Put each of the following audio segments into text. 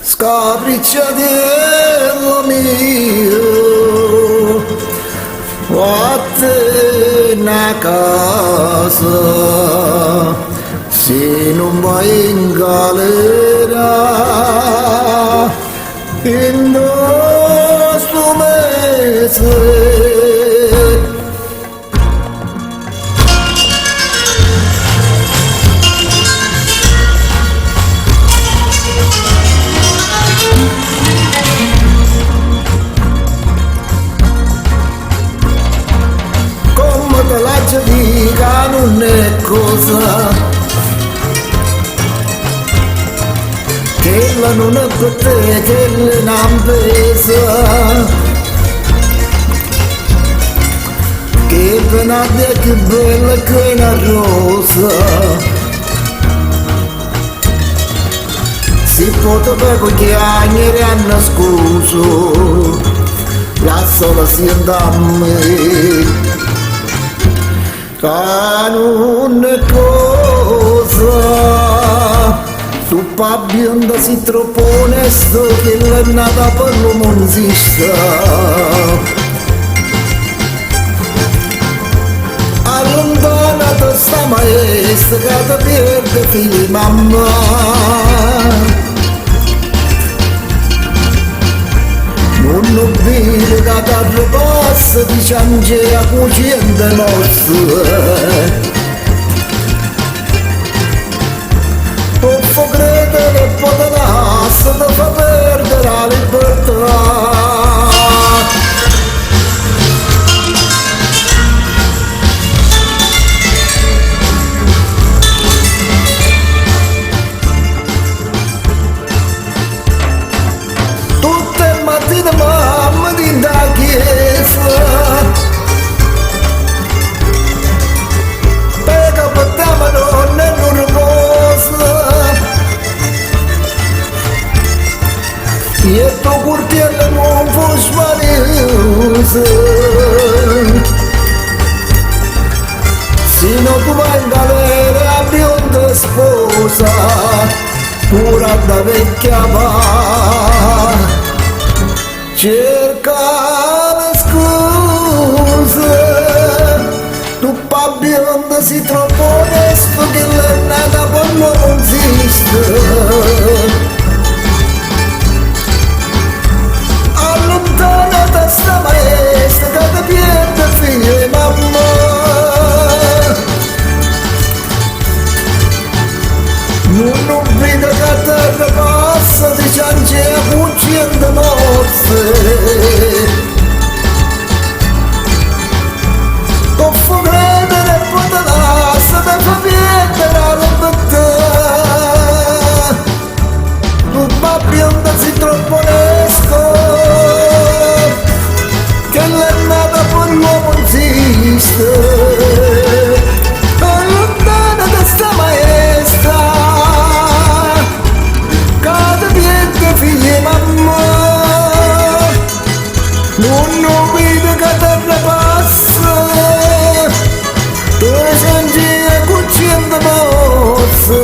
Scapricciatello mio, vatte una casa, se non vai in galera, il nostro mese. La dica non è cosa che la non è per te, che le non pesa, che penate, che bella, che una rosa, si può per chiacchiere a nascosto, la sola si andammi. Non è cosa, tu pa bionda si troppo onesto che l'è nata per l'uomo non esiste. Allontanata sta maestra che ti perde figli mamma. Non vede che ti ripassa di ciange a cucina nostra. Posso credere e poterassa ti fa perdere la libertà. Mamma di da chiesa pega per te Madonna e non riposa e tuo curtiello non fu svanioso se no tu vai in galera a bionda sposa pura da vecchia va. Cercare scuse, tu pa bionda si troppo onesto che l'è nata per l'uomo non esiste. Allontanata sta maestra che ti pierde figlio e mamma. Non vedo che a terra passa di ciance a cucina nozze. Posso credere e poterassa ti fa perdere la libertà. Tu pa bionda si troppo onesto che l'è nata per l'uomo non esiste. Allontanata sta maestra figli e mamma, non vedo che terra passa, tu senti a cucina mosse,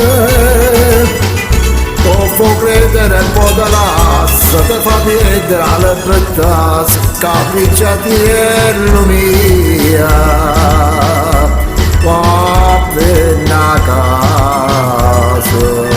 posso credere e poterassa, ti fa perdere la libertà, scapricciatiello mia, va bene a casa.